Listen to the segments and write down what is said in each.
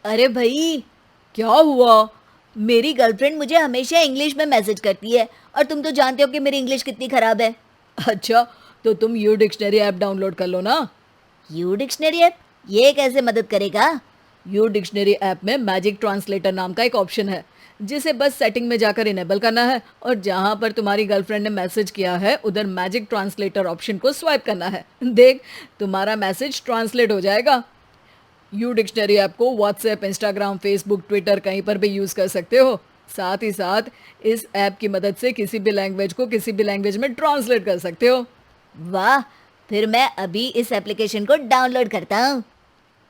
अरे भाई, क्या हुआ? मेरी गर्लफ्रेंड मुझे हमेशा इंग्लिश में मैसेज करती है और तुम तो जानते हो कि मेरी इंग्लिश कितनी खराब है। अच्छा, तो तुम यू डिक्शनरी ऐप डाउनलोड कर लो ना। U dictionary app? ये कैसे मदद करेगा? यू डिक्शनरी ऐप में मैजिक ट्रांसलेटर नाम का एक ऑप्शन है, जिसे बस सेटिंग में जाकर इनेबल करना है और जहां पर तुम्हारी गर्लफ्रेंड ने मैसेज किया है उधर मैजिक ट्रांसलेटर ऑप्शन को स्वाइप करना है। देख, तुम्हारा मैसेज ट्रांसलेट हो जाएगा। यू डिक्शनरी ऐप को व्हाट्सएप, इंस्टाग्राम, फेसबुक, ट्विटर कहीं पर भी यूज़ कर सकते हो। साथ ही साथ इस ऐप की मदद से किसी भी लैंग्वेज को किसी भी लैंग्वेज में ट्रांसलेट कर सकते हो। वाह, फिर मैं अभी इस एप्लीकेशन को डाउनलोड करता हूँ।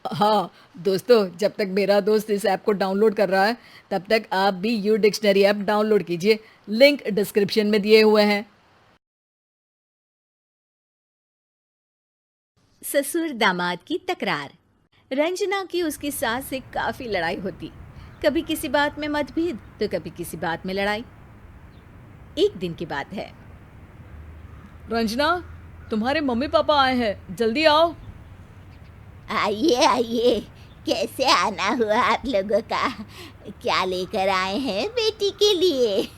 हाँ दोस्तों, जब तक मेरा दोस्त इस ऐप को डाउनलोड कर रहा है तब तक आप भी यू डिक्शनरी ऐप डाउनलोड कीजिए। लिंक डिस्क्रिप्शन में दिए हुए हैं। ससुर दामाद की तकरार। रंजना की उसकी सास से काफी लड़ाई होती। कभी किसी बात में मतभेद तो कभी किसी बात में लड़ाई। एक दिन की बात है। रंजना, तुम्हारे मम्मी पापा आए हैं, जल्दी आओ। आइए आइए, कैसे आना हुआ आप लोगों का? क्या लेकर आए हैं बेटी के लिए?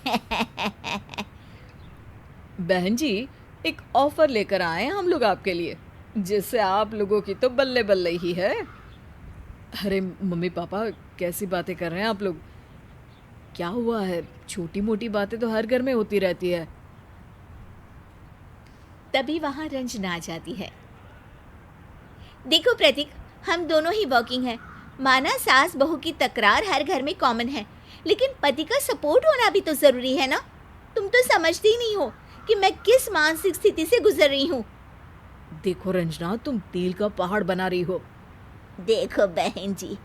बहन जी, एक ऑफर लेकर आए हैं हम लोग आपके लिए, जिससे आप लोगों की तो बल्ले बल्ले ही है। अरे मम्मी पापा, कैसी बातें कर रहे हैं आप लोग? क्या हुआ है? छोटी मोटी बातें तो हर घर में होती रहती है। तभी वहां रंजना आ जाती है। देखो प्रतीक, हम दोनों ही वर्किंग हैं। माना सास बहू की तकरार हर घर में कॉमन है, लेकिन पति का सपोर्ट होना भी तो जरूरी है ना। तुम तो समझती ही नहीं हो कि मैं किस मानसिक स्थिति से गुजर रही हूँ। देखो रंजना, तुम तिल का पहाड़ बना रही हो। देखो बहन जी,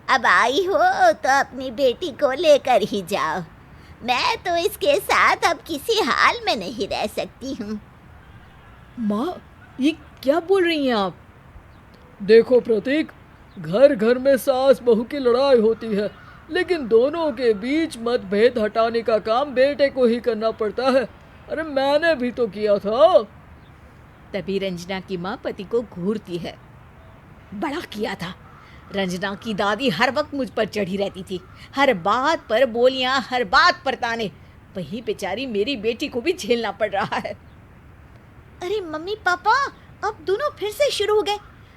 अब आई हो तो अपनी बेटी को लेकर ही जाओ। मैं तो इसके साथ अब किसी हाल में नहीं रह सकती हूँ। माँ, ये क्या बोल रही हैं आप? देखो प्रतीक, घर घर में सास बहू की लड़ाई होती है, लेकिन दोनों के बीच मतभेद हटाने का काम बेटे को ही करना पड़ता है। अरे मैंने भी तो किया था। तभी रंजना की माँ पति को घूरती है। बड़ा किया था। रंजना की दादी हर वक्त मुझ पर चढ़ी रहती थी, हर बात पर बोलियां, हर बात पर ताने। वही बेचारी मेरी बेटी को भी झेलना पड़ रहा है। अरे मम्मी पापा, अब दोनों फिर से शुरू हो गए।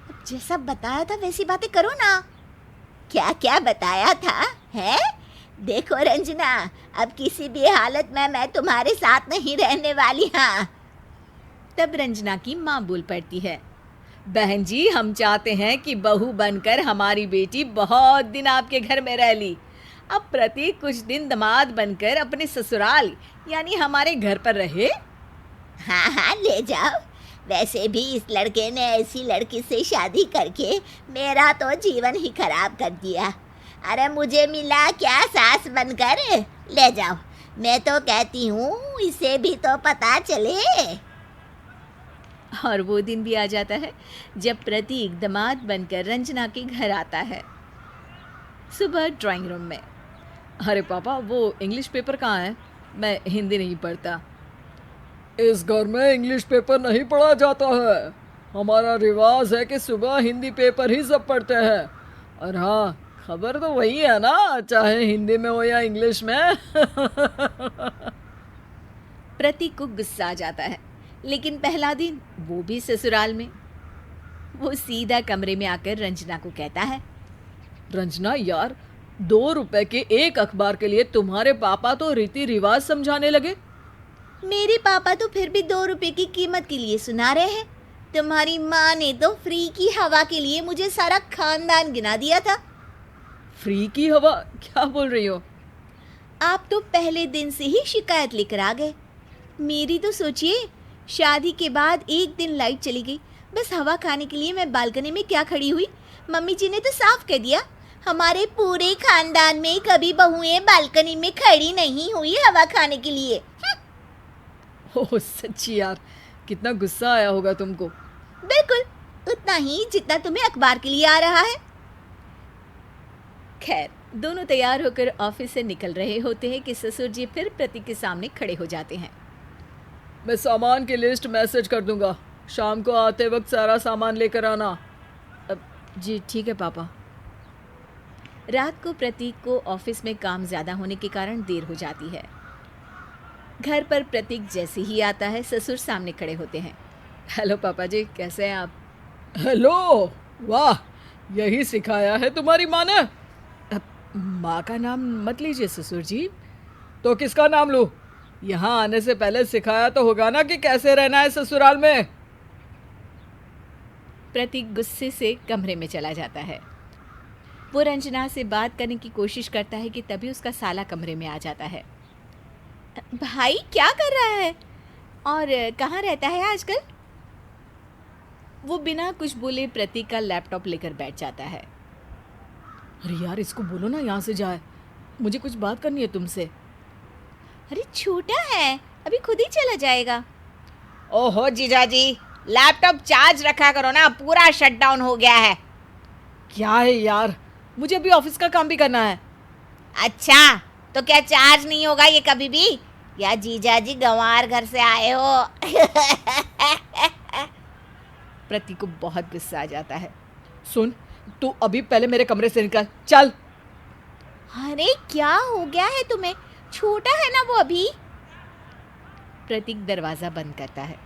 अब जैसा बताया था वैसी बातें करो ना। क्या क्या बताया था है? देखो रंजना, अब किसी भी हालत में मैं तुम्हारे साथ नहीं रहने वाली। हाँ, तब रंजना की माँ बोल पड़ती है। बहन जी, हम चाहते हैं कि बहू बनकर हमारी बेटी बहुत दिन आपके घर में रह ली। अब प्रतीक कुछ दिन दामाद बनकर अपने ससुराल यानी हमारे घर पर रहे। हाँ हाँ, ले जाओ। वैसे भी इस लड़के ने ऐसी लड़की से शादी करके मेरा तो जीवन ही खराब कर दिया। अरे मुझे मिला क्या सास बनकर? ले जाओ। मैं तो कहती हूँ इसे भी तो पता चले। और वो दिन भी आ जाता है जब प्रतीक दामाद बनकर रंजना के घर आता है। सुबह ड्राइंग रूम में। अरे पापा, वो इंग्लिश पेपर कहाँ है? मैं हिंदी नहीं पढ़ता। इस घर में इंग्लिश पेपर नहीं पढ़ा जाता है। हमारा रिवाज है कि सुबह हिंदी पेपर ही सब पढ़ते हैं। और हाँ, खबर तो वही है ना, चाहे हिंदी में हो या इंग्लिश में। प्रतीक को गुस्सा आ जाता है, लेकिन पहला दिन वो भी ससुराल में। वो सीधा कमरे में आकर रंजना को कहता है। रंजना यार, 2 रुपए के एक अखबार के लिए तुम्हारे पापा तो रीति रिवाज समझाने लगे। मेरे पापा तो फिर भी 2 रुपए की कीमत के लिए सुना रहे हैं। तुम्हारी माँ ने तो फ्री की हवा के लिए मुझे सारा खानदान गिना दिया था। फ्री की हवा? क्या बोल रही हो? आप तो पहले दिन से ही शिकायत लेकर आ गए। मेरी तो सोचिए, शादी के बाद एक दिन लाइट चली गई, बस हवा खाने के लिए मैं बालकनी में क्या खड़ी हुई। मम्मी जी ने तो साफ कह दिया, हमारे पूरे खानदान में कभी बहुएं बालकनी में खड़ी नहीं हुई हवा खाने के लिए। ओह सच्ची यार, कितना गुस्सा आया होगा तुमको। बिल्कुल उतना ही जितना तुम्हें अखबार के लिए आ रहा है। खैर, दोनों तैयार होकर ऑफिस से निकल रहे होते हैं कि ससुर जी फिर प्रतीक के सामने खड़े हो जाते हैं। मैं सामान की लिस्ट मैसेज कर दूंगा, शाम को आते वक्त सारा सामान लेकर आना। अब जी ठीक है पापा। रात को प्रतीक को ऑफिस में काम ज़्यादा होने के कारण देर हो जाती है। घर पर प्रतीक जैसे ही आता है ससुर सामने खड़े होते हैं। हेलो पापा जी, कैसे हैं आप? हेलो, वाह, यही सिखाया है तुम्हारी माँ ने? माँ का नाम मत लीजिए ससुर जी। तो किसका नाम लूँ? यहाँ आने से पहले सिखाया तो होगा ना कि कैसे रहना है ससुराल में। प्रतीक गुस्से से कमरे में चला जाता है। वो रंजना से बात करने की कोशिश करता है कि तभी उसका साला कमरे में आ जाता है। भाई क्या कर रहा है और कहाँ रहता है आजकल? वो बिना कुछ बोले प्रतीक का लैपटॉप लेकर बैठ जाता है। अरे यार, इसको बोलो ना यहाँ से जाए, मुझे कुछ बात करनी है तुमसे। अरे छोटा है, अभी खुद ही चला जाएगा। ओहो जीजाजी, लैपटॉप चार्ज रखा करो ना, पूरा शटडाउन हो गया है। क्या है यार, मुझे अभी ऑफिस का काम भी करना है। अच्छा, तो क्या चार्ज नहीं होगा ये कभी भी? या जीजाजी गंवार घर से आए हो? प्रतीक को बहुत गुस्सा आ जाता है। सुन, तू अभी पहले मेरे कमरे से निकल, चल। अरे क्या हो गया है तुम्हें? छोटा है ना वो अभी। प्रतीक दरवाजा बंद करता है।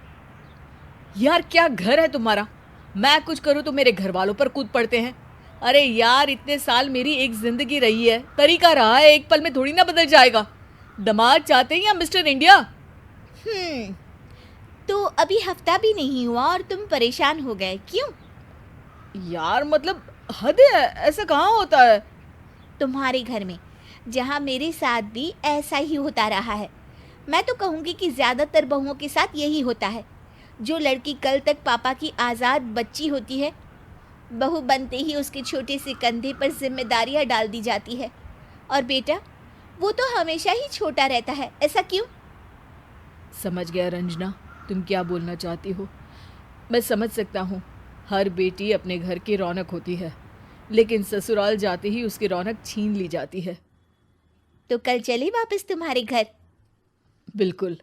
यार क्या घर है तुम्हारा? मैं कुछ करूँ तो मेरे घर वालों पर कूद पड़ते हैं। अरे यार, इतने साल मेरी एक जिंदगी रही है, तरीका रहा है, एक पल में थोड़ी ना बदल जाएगा। दामाद चाहते हैं या मिस्टर इंडिया? तो अभी हफ्ता भी नहीं हुआ और तुम परेशान हो गए, क्यों? यार मतलब हद है, ऐसा कहाँ होता है? तुम्हारे घर में, जहाँ मेरे साथ भी ऐसा ही होता रहा है। मैं तो कहूँगी कि ज़्यादातर बहुओं के साथ यही होता है। जो लड़की कल तक पापा की आज़ाद बच्ची होती है, बहू बनते ही उसके छोटे से कंधे पर जिम्मेदारियाँ डाल दी जाती है। और बेटा, वो तो हमेशा ही छोटा रहता है। ऐसा क्यों? समझ गया रंजना, तुम क्या बोलना चाहती हो। मैं समझ सकता हूँ, हर बेटी अपने घर की रौनक होती है, लेकिन ससुराल जाते ही उसकी रौनक छीन ली जाती है। तो कल चले वापस तुम्हारे घर? बिल्कुल,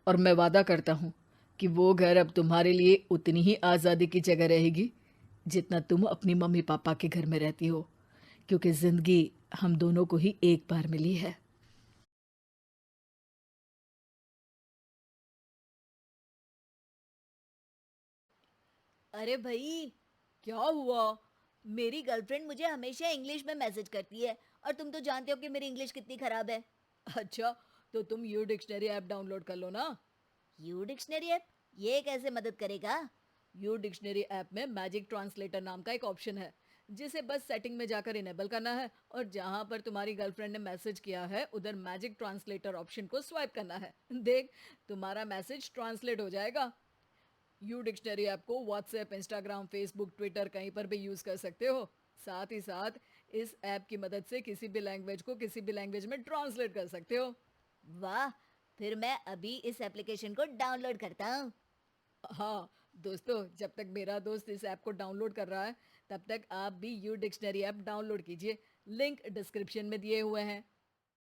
और मैं वादा करता हूँ कि वो घर अब तुम्हारे लिए उतनी ही आज़ादी की जगह रहेगी जितना तुम अपनी मम्मी पापा के घर में रहती हो, क्योंकि ज़िंदगी हम दोनों को ही एक बार मिली है। अरे भाई, क्या हुआ? मेरी गर्लफ्रेंड मुझे हमेशा इंग्लिश में मैसेज करती है और तुम तो जानते हो कि मेरी इंग्लिश कितनी खराब है। अच्छा, तो तुम यू डिक्शनरी ऐप डाउनलोड कर लो ना। यू डिक्शनरी ऐप ये कैसे मदद करेगा? यू डिक्शनरी ऐप में मैजिक ट्रांसलेटर नाम का एक ऑप्शन है, जिसे बस सेटिंग में जाकर इनेबल करना है और जहां पर तुम्हारी गर्लफ्रेंड ने मैसेज किया है उधर मैजिक ट्रांसलेटर ऑप्शन को स्वाइप करना है। देख, तुम्हारा मैसेज ट्रांसलेट हो जाएगा। यू डिक्शनरी ऐप को व्हाट्सएप, इंस्टाग्राम, फेसबुक, ट्विटर कहीं पर भी यूज कर सकते हो। साथ ही साथ इस ऐप की मदद से किसी भी लैंग्वेज को किसी भी लैंग्वेज में ट्रांसलेट कर सकते हो। वाह, फिर मैं अभी इस एप्लीकेशन को डाउनलोड करता हूँ। हाँ दोस्तों, जब तक मेरा दोस्त इस ऐप को डाउनलोड कर रहा है तब तक आप भी यू डिक्शनरी ऐप डाउनलोड कीजिए। लिंक डिस्क्रिप्शन में दिए हुए हैं।